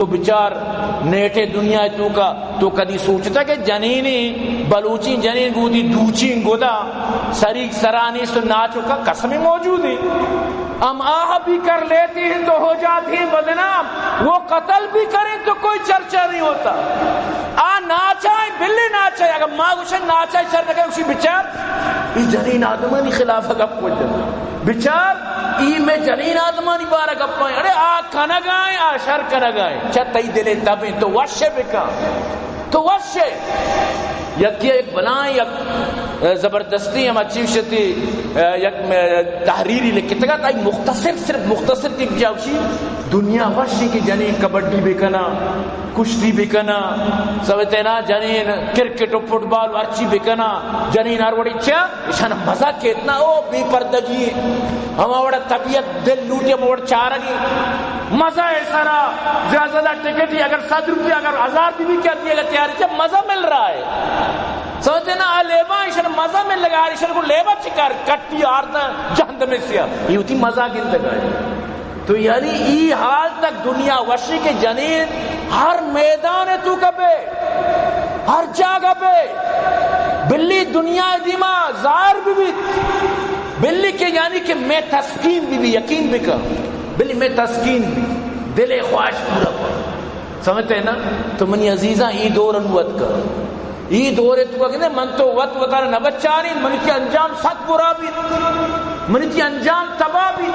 تو بچار نیٹے دنیا تو کا تو کدی سوچتا کہ جنینی بلوچی جنین گودی دوچی گودا سریک سرانی سے ناچو کا قسمیں موجود ہیں. ہم آہ بھی کر لیتے ہیں تو ہو جاتے ہیں بدنام، وہ قتل بھی کریں تو کوئی چرچا نہیں ہوتا. ناچائیں بلی ناچائیں، اگر ماں گوشن ناچائیں چر نکے اسی بچار ای جنین آدمانی خلاف گپ پوچھتا بچار ای میں جنین آدمانی بارا گپ پائیں. ارے کھانا گائیں شر کھانا گائیں چھتائی دلے تبیں تو وشے بکا تو وشے یکی ایک بنائیں یک زبردستی ہم اچھی شتی یک تحریری لکھتا گا تائی مختصر صرف مختصر کی جاوشی دنیا وشی کی جنین کبڈی بکنا کشتی بکنا سویتینا جنین کرکٹ و فٹ بال ورچی بکنا جنین آروڑی چا اشانا مزہ کتنا او بے پردگی ہمارا طبیعت دل لوٹی ہمارا چارگی مزہ ہے سارا زیادہ ٹکٹ ہی اگر 100 روپے اگر 1000 بھی کیا دیے گا تیاری سے مزہ مل رہا ہے. سمجھتے نا لیبا اشار مزہ مل لگا اشار کو لیبا چکار کٹی آرتا جہنم میں سیا یہ ہوتی مزہ گن تک ہے. تو یعنی ای حال تک دنیا وشی کے جنین ہر میدان تو کبے ہر جگہ پہ بلی دنیا دیما ظاہر بھی بلی کے یعنی کہ میں تسکین بھی یقین بھی کر بلی میں تسکین بھی دل خواہش پورا کر سمجھتے ہیں نا. تو منی عزیزہ ای دور انوت کر ای دورے تو کہتے ہیں من تو وط وطار نبچاری منی کی انجام سخت برا بھی منی کی انجام تباہ بھی.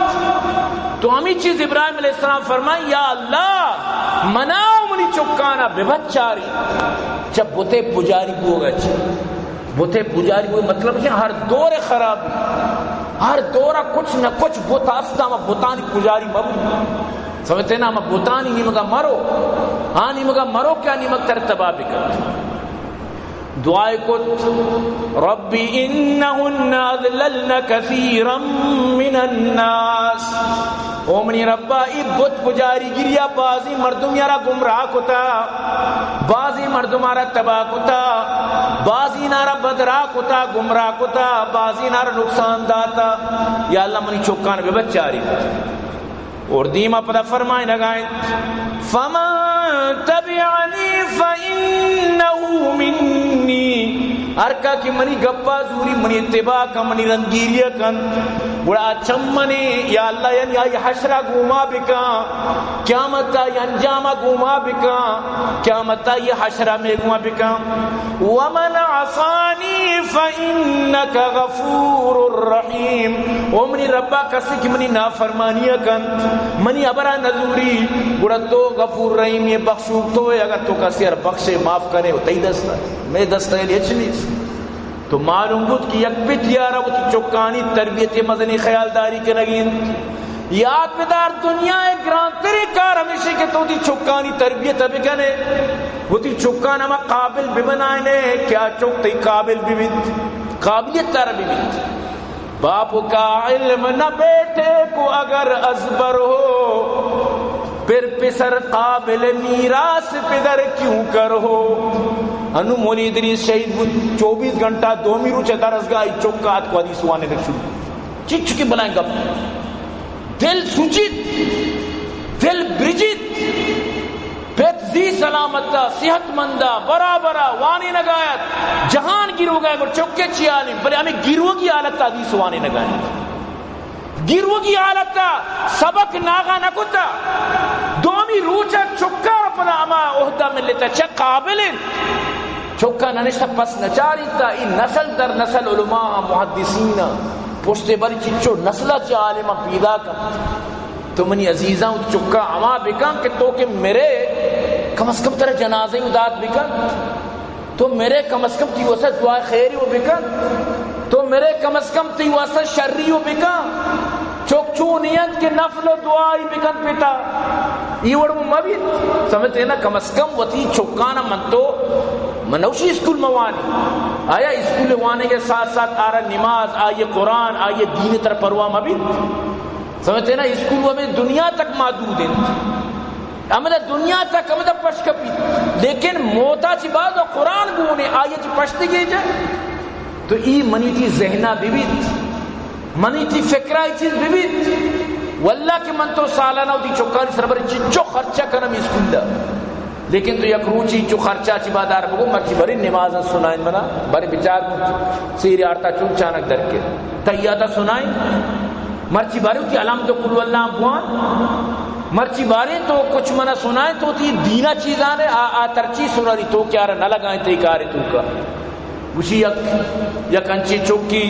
تو ہمیں چیز ابراہیم علیہ السلام فرمائیں یا اللہ مناؤ منی چکانا بے بچاری جب بوتے پجاری بوگا بوتے پجاری بوگا مطلب کہ ہر دور خراب ہر دورہ کچھ نہ کچھ بوتاستا ہم بوتانی پجاری مبو سمجھتے نا ہم بوتانی نیمگا مرو ہاں نیمگا مرو کیا نیمگ تر تباہ بکر. دعائے کو ربی انہن اضللن کثیرا من الناس او منی ربا ای بت پجاری گریا بازی مردم یارا گمراہ کتا بازی مردم آرا تباہ کتا بازی نارا بدرا کتا گمراہ کتا بازی نارا نقصان داتا. یا اللہ منی چوکان بے بچاری اور دیما پدا فرمائے لگائیں فمن تبعنی فإنہو منی ارکا کی منی گپا زوری منی اتباع کا منی رنگیریہ کن بڑا چمنی یا اللہ یعنی آئی حشرہ گوما بکا قیامت آئی انجامہ گوما بکا قیامت آئی حشرہ میں گوما بکا ومن عصانی فإنک غفور الرحیم. او منی ربا کسی کی منی نافرمانیہ کن منی ابرا نظوری بڑا تو غفور رحیم یہ بخشوک تو ہے اگر تو کسی ہر بخشے معاف کرے وہ تی دستا میں دستا ہے لیچ نہیں. تو معلوم بود کہ یک پیت یارا وہ تی چکانی تربیت مدنی خیالداری کے نگین یاد بدار دنیا ایک گران تری کار ہمیشہ کہ تو تی چکانی تربیت ابھی کنے وہ تی چکان ہما قابل بھی بنائنے کیا چک تی قابل بھی بیت قابلیت تارا بھی بیت. باپ کا علم نہ بیٹے کو اگر ازبر ہو پھر پسر قابل میراث پدر کیوں کر ہو. انو مولی ادریس شہید بود 24 گھنٹہ 2 میرو چہ درسگاہ چوکات کو حدیث وانے لگ شروع چک چکی بلائیں گا دل سوچت دل برجت پیت زی سلامتا صحت مندہ برابرہ وانی نگایت جہان گیرو گئے گو چکے چی عالم بلے ہمیں گیرو کی حالتا حدیث وانے نگایت گیرو کی حالتا سبق ناغا نکتا دومی روچا چکا اپنا اما عہدہ میں لیتا چا قابلن چکا ننشتا پس نچاری تا ای نسل در نسل علماء محدثین پشتے بری چچو نسلہ چا عالمہ پیدا کر. تو منی عزیزاں چکا اما بکن کہ تو کہ میرے کم از کم ترہ جنازہ اداد بکن تو میرے کم از کم تی وسط دعا خیری و بکن تو میرے کم از کم تی وسط شرری و بکن چوک چو نیت کے نفل و دعائی بکن پیتا یہ وڑو مبید سمجھتے ہیں نا کم از کم وطی چوکانا من تو منوشی اسکول موانی آیا اسکول وانے کے ساتھ ساتھ آرہ نماز آئیے قرآن آئیے دین تر پروا مبید سمجھتے ہیں نا اسکول میں دنیا تک محدود ہیں ہمیں دنیا تک ہمیں پشکپی لیکن موتا چی بعد قرآن گونے آئیے چی پشتی گئی جائے تو ای منی تی ذہنہ بیبیت منی تی فکرہ چیز بیبیت واللہ کہ من تو سالانہ ہوتی چوکاری سربر چو خرچہ کنم اسکول دا لیکن تو یک روچی چو خرچہ چی بادار بگو مرچی بری نمازن سنائیں منا بری بچار سیری آرتا چون چانک در کے تیادہ سنائیں مرچی باری ہوتی علام تو کلو اللہ بوان مرچی باری تو کچھ منا سنائیں تو تی دینہ چیزانے ترچی سنا رہی تو کیا رہا نہ لگائیں تی کاری تو کا اسی یک انچی چوکی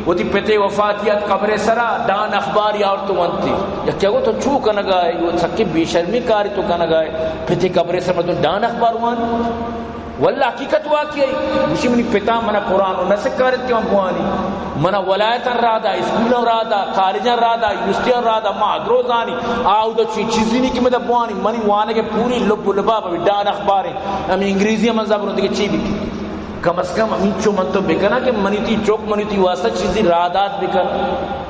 وہ تی پتے وفاتیت قبر سرا دان اخبار یا اور تو منتی یا کیا گو تو چو کنگائے وہ سکی بے شرمی کاری تو کنگائے پتے قبر سرا تو دان اخبار وانی واللہ حقیقت واقعی اسی منی پتا منا قرآن و نسک کارتی ہم بوانی منا ولایتاں رادا اسکولاں رادا کالجاں رادا یونیورسٹیاں رادا ما ادروزانی آو دا چیزی نہیں کہ میں دا بوانی منی وانے کے پوری لب و لباب دان اخباریں ہمیں انگریزی میں زبر ہوندے کہ چی بھی کم از کم امین چو من تو بکنا کہ منی تی چوک منی تی واسطہ چیزی رادات بکنا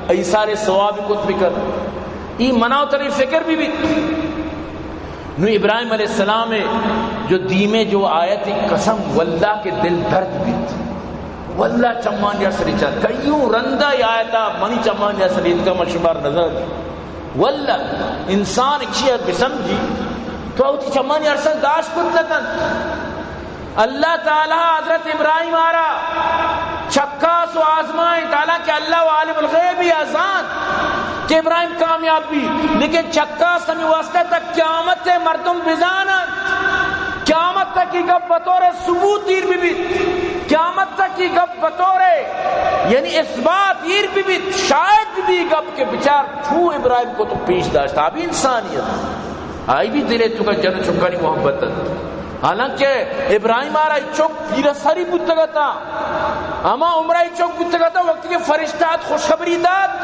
ای سارے ثواب کت بکنا ای مناو تری فکر بھی نو ابراہیم علیہ السلام جو دیمے جو آیت قسم واللہ کے دل درد بیت واللہ چمان یا سری چاہتا کئیوں رندہ آیتا منی چمان یا سری کا مشبار نظر واللہ انسان اکشی بسمجھی تو اوٹی چمان یا سری داشت کت لکن اللہ تعالیٰ حضرت ابراہیم آرا چھکا سو آزمائیں تعالیٰ کہ اللہ و عالم الغیبی آزان کہ ابراہیم کامیاب بھی لیکن چھکا سمی واسطہ تک قیامت مردم بزانت قیامت تک کی گب بطور ثبوت دیر بھی بیت قیامت تک کی گب بطور یعنی اثبات دیر بھی بیت شاید بھی گب کے بچار چھو ابراہیم کو تو پیش داشتا ابھی انسانیت آئی بھی دلے تو کا جن چکانی محبت حالانکہ ابراہیم آرہ چوک پیرا ساری بودتا تھا اما عمرہ چوک بودتا تھا وقت کے فرشتات خوشخبری داد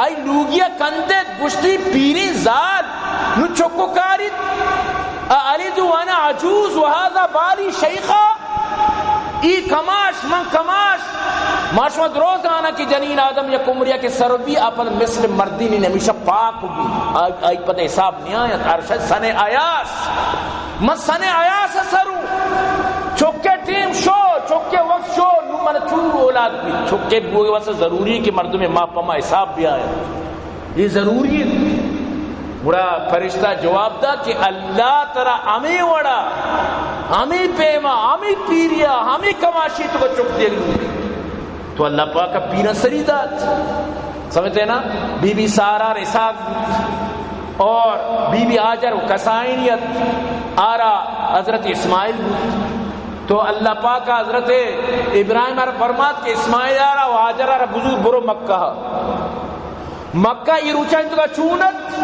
آئی لوگیا کندت گشتی پیری زاد نو چوکو کارید اعلیدو وانا عجوز وہذا بالی شیخہ ای کماش من کماش ماشمد روز آنا کی جنین آدم یا کمریا کے سربی اپن مثل مردینی نمیشہ پاک ہوگی آئی پتہ حساب نہیں آیا ارشد سن آیاس من سن آیاس سرو چکے ٹیم شو چکے وقت شو نو من چور اولاد بھی چکے بوگے واسا ضروری ہے کہ مردوں میں ماں پما حساب بھی آیا یہ ضروری ہے بڑا فرشتہ جواب دا کہ اللہ ترا ہمیں وڑا ہمیں پیما ہمیں پیریا ہمیں کماشی تو چک دے گی تو اللہ پاک کا پیرا سری دات سمجھتے نا بی بی سارا رساق اور بی بی آجر کسائنیت آرا حضرت اسماعیل تو اللہ پاک کا حضرت ابراہیم آرہ فرمات کہ اسماعیل آرہ و آجر آرہ بزرگ برو مکہ مکہ یہ روچہ انتو کا چونت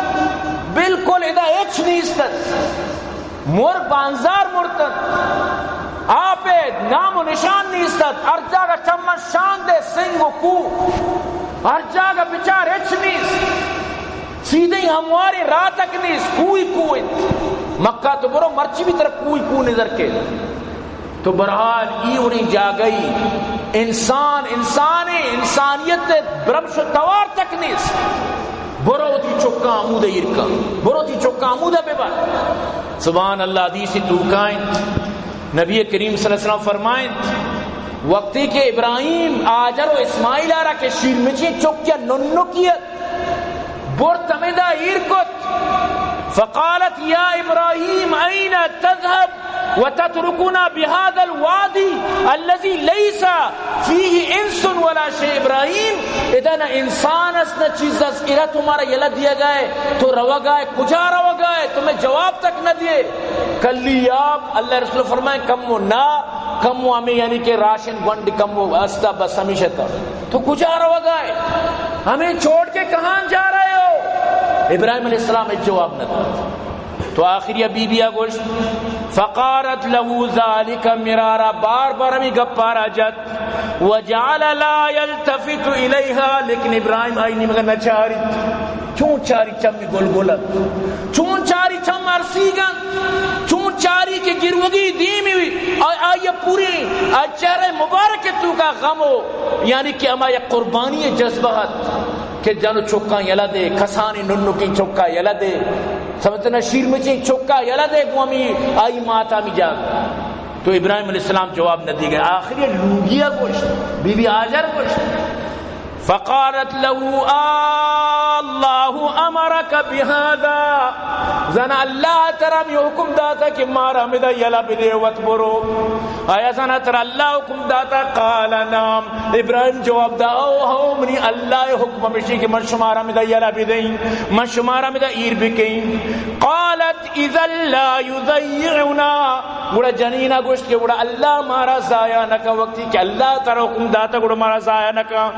بالکل ادھا ایچ نیستت مر بانزار مرتد آپ نام و نشان نیستت ہر جاگہ چمن شان دے سنگ و کو ہر جاگہ بچار ایچ نیست سیدھے ہمواری راہ تک نیست کوئی کوئی مکہ تو برو مرچی بھی طرح کوئی کوئی نظر کے تو برحال ای انہیں جا گئی انسان انسانیت برمش و توار تک نیست برو تی چکا عمود ایرکا برو تی چکا عمود بے بات سبحان اللہ حدیثی توکائیں نبی کریم صلی اللہ علیہ وسلم فرمائیں وقتی کہ ابراہیم آجر و اسماعیل آرہ کے شیر مچی چکیا ننو کیت برتمدہ ایرکت فقالت یا ابراہیم این تذهب وتتركنا بهذا الوادي الذي ليس فيه انس ولا شيء ابراہیم ادھا انسان اس نہ چیز اس ارہ تمہارا یلا دیا گئے تو روا گئے کجا روا گئے تمہیں جواب تک نہ دیے کلیاب اللہ رسول فرمائے کم و نا کم و ہمیں یعنی کہ راشن گونڈ کم و استا بس ہمیشہ تھا تو کجا روا گئے ہمیں چھوڑ کے کہاں جا رہے ہو ابراہیم علیہ السلام ایک جواب نہ تھا تو آخری بی بی گوشت فقارت له ذلك مرارا بار بار ہمیں گپارا جت وجعل لا يلتفت الیها لیکن ابراہیم آئی نہیں مگر نہ چاری چون چاری چم گل گلت چون چاری چم عرصی گن چون چاری کے گروگی دیمی ہوئی آئی پوری چہرے مبارک تو کا غم ہو یعنی کہ اما یہ قربانی جذبات کہ جانو چکا یلا دے کسانی ننو کی چکا یلا دے سمجھتے شیر مچی چکا یلا دے گوامی آئی ماتا می جاگ تو ابراہیم علیہ السلام جواب نہ دی گئے آخری لوگیا گوشت بی بی آجر گوشت فقارت له اللہ امرک بہذا زن اللہ ترم یہ حکم داتا کہ مارا مدہ یلا بدے وط برو آیا زن تر اللہ حکم داتا قال نام ابراہیم جواب دا او منی اللہ حکم بشی کہ من شمارا مدہ یلا بدیں من شمارا مدہ ایر بکیں قالت اذا لا یضیعنا گوڑا جنینہ گوشت کہ گوڑا اللہ مارا ضائع نکا وقتی کہ اللہ تر حکم داتا گوڑا مارا ضائع نکا